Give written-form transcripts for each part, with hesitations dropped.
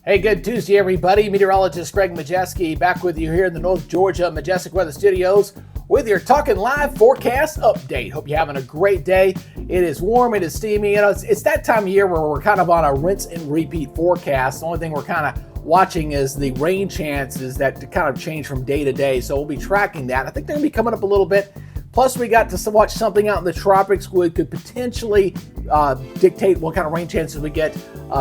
Hey, good Tuesday, everybody. Meteorologist Greg Majeski back with you here in the North Georgia Majestic Weather Studios with your Talking Live forecast update. Hope you're having a great day. It is warm, it is steamy. You know, it's that time of year where we're kind of on a rinse and repeat forecast. The only thing we're kind of watching is the rain chances that kind of change from day to day. So we'll be tracking that. I think they're going to be coming up a little bit. Plus, we got to watch something out in the tropics which could potentially dictate what kind of rain chances we get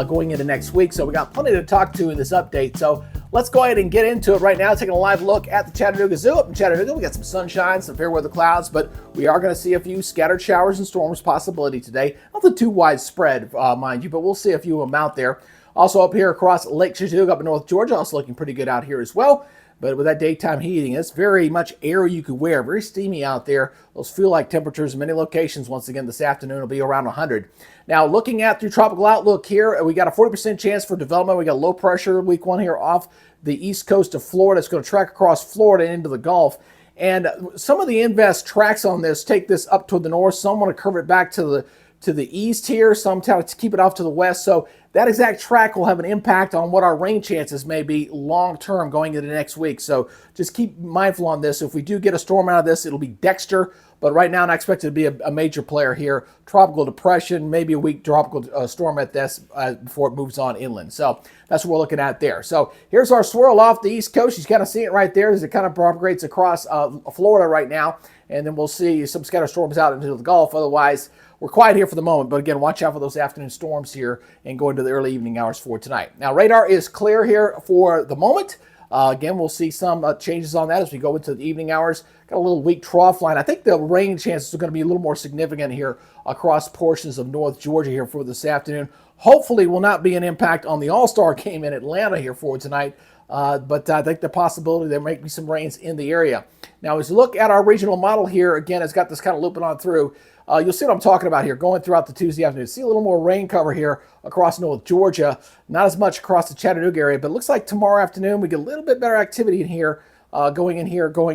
going into next week. So we got plenty to talk to in this update. So let's go ahead and get into it right now. Taking a live look at the Chattanooga Zoo. Up in Chattanooga, we got some sunshine, some fair weather clouds, but we are going to see a few scattered showers and storms possibility today. Nothing too widespread, mind you, but we'll see a few of them out there. Also up here across Lake Chattanooga up in North Georgia, also looking pretty good out here as well. But with that daytime heating, it's very much air you could wear. Very steamy out there. Those feel-like temperatures in many locations, once again, this afternoon will be around 100. Now, looking at through tropical outlook here, we got a 40% chance for development. We got low pressure week one here off the east coast of Florida. It's going to track across Florida and into the Gulf. And some of the Invest tracks on this take this up toward the north. Some want to curve it back to the east here. Some try to keep it off to the west. So that exact track will have an impact on what our rain chances may be long term going into next week. So just keep mindful on this. If we do get a storm out of this, it'll be Dexter. But right now, not expected to be a major player here. Tropical depression, maybe a weak tropical storm at this before it moves on inland. So that's what we're looking at there. So here's our swirl off the east coast. You kind of see it right there as it kind of propagates across Florida right now. And then we'll see some scattered storms out into the Gulf. Otherwise, we're quiet here for the moment, but again, watch out for those afternoon storms here and go into the early evening hours for tonight. Now, radar is clear here for the moment. Again, we'll see some changes on that as we go into the evening hours. Got a little weak trough line. I think the rain chances are going to be a little more significant here across portions of North Georgia here for this afternoon. Hopefully, will not be an impact on the All-Star game in Atlanta here for tonight. But I think the possibility there might be some rains in the area. Now, as you look at our regional model here, again, it's got this kind of looping on through. You'll see what I'm talking about here going throughout the Tuesday afternoon. See a little more rain cover here across North Georgia. Not as much across the Chattanooga area, but it looks like tomorrow afternoon we get a little bit better activity in here, going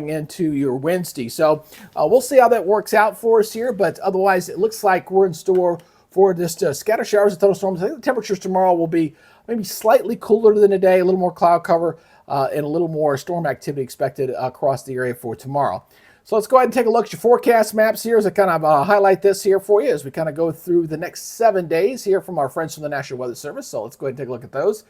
into your Wednesday. So we'll see how that works out for us here, but otherwise it looks like we're in store for just scattered showers and thunderstorms. I think the temperatures tomorrow will be maybe slightly cooler than today, a little more cloud cover, and a little more storm activity expected across the area for tomorrow. So let's go ahead and take a look at your forecast maps here as I kind of highlight this here for you as we kind of go through the next 7 days here from our friends from the National Weather Service. So let's go ahead and take a look at those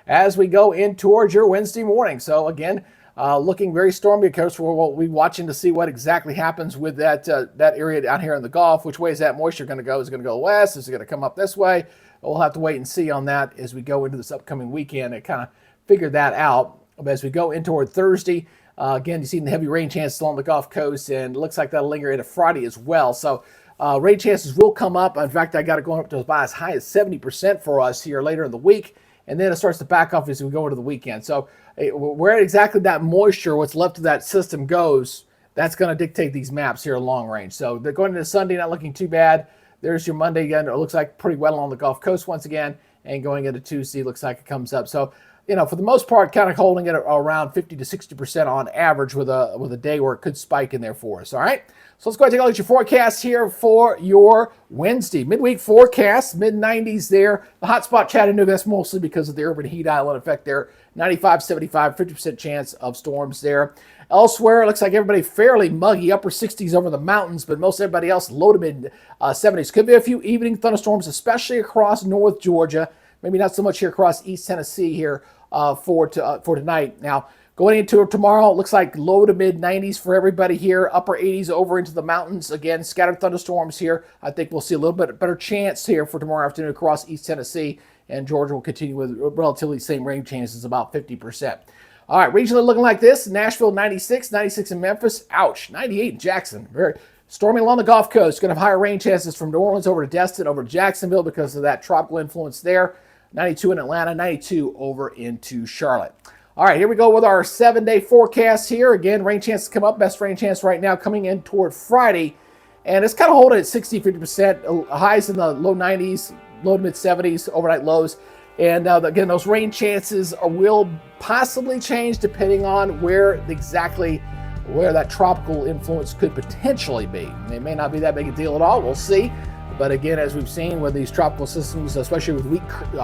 as we go in towards your Wednesday morning. So again, looking very stormy. Of course, we'll be watching to see what exactly happens with that area down here in the Gulf. Which way is that moisture going to go? Is it going to go west? Is it going to come up this way? We'll have to wait and see on that as we go into this upcoming weekend and kind of figure that out. But as we go in toward Thursday, again, you've seen the heavy rain chances along the Gulf Coast, and it looks like that'll linger into Friday as well. So rain chances will come up. In fact, I got it going up to about as high as 70% for us here later in the week, and then it starts to back off as we go into the weekend. So where exactly that moisture, what's left of that system goes, that's going to dictate these maps here long range. So they're going into Sunday, not looking too bad. There's your Monday again. It looks like pretty well along the Gulf Coast once again, and going into Tuesday, looks like it comes up. So, you know, for the most part, kind of holding it around 50 to 60% on average with a day where it could spike in there for us. All right. So let's go ahead and take a look at your forecast here for your Wednesday. Midweek forecast, mid-90s there. The hot spot Chattanooga, that's mostly because of the urban heat island effect there. 95, 75, 50% chance of storms there. Elsewhere, it looks like everybody fairly muggy, upper 60s over the mountains, but most everybody else low to mid 70s. Could be a few evening thunderstorms, especially across North Georgia. Maybe not so much here across East Tennessee here for tonight. Now, going into tomorrow, it looks like low to mid 90s for everybody here, upper 80s over into the mountains. Again, scattered thunderstorms here. I think we'll see a little bit better chance here for tomorrow afternoon across East Tennessee, and Georgia will continue with relatively same rain chances, about 50%. All right, regionally looking like this. Nashville 96, 96 in Memphis. Ouch, 98 in Jackson. Very stormy along the Gulf Coast. Going to have higher rain chances from New Orleans over to Destin, over to Jacksonville because of that tropical influence there. 92 in Atlanta, 92 over into Charlotte. All right, here we go with our 7-day forecast here. Again, rain chances come up. Best rain chance right now coming in toward Friday. And it's kind of holding at 60, 50%. Highs in the low 90s, low to mid 70s, overnight lows. And again, those rain chances will possibly change depending on where that tropical influence could potentially be. It may not be that big a deal at all. We'll see. But again, as we've seen with these tropical systems, especially with weak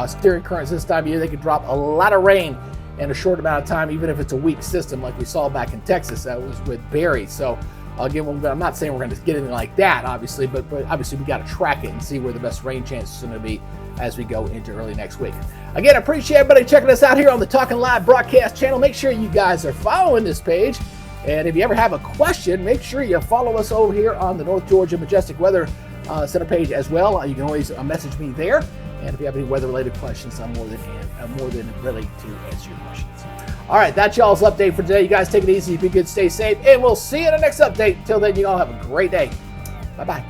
steering currents this time of year, they can drop a lot of rain in a short amount of time, even if it's a weak system like we saw back in Texas. That was with Barry. So again, I'm not saying we're going to get anything like that, obviously, but obviously we got to track it and see where the best rain chances are going to be as we go into early next week. Again, I appreciate everybody checking us out here on the Talking Live broadcast channel. Make sure you guys are following this page. And if you ever have a question, make sure you follow us over here on the North Georgia Majestic Weather Center page as well. You can always message me there. And if you have any weather-related questions, I'm more than ready to answer your questions. All right, that's y'all's update for today. You guys take it easy, be good, stay safe, and we'll see you in the next update. Till then, you all have a great day. Bye-bye.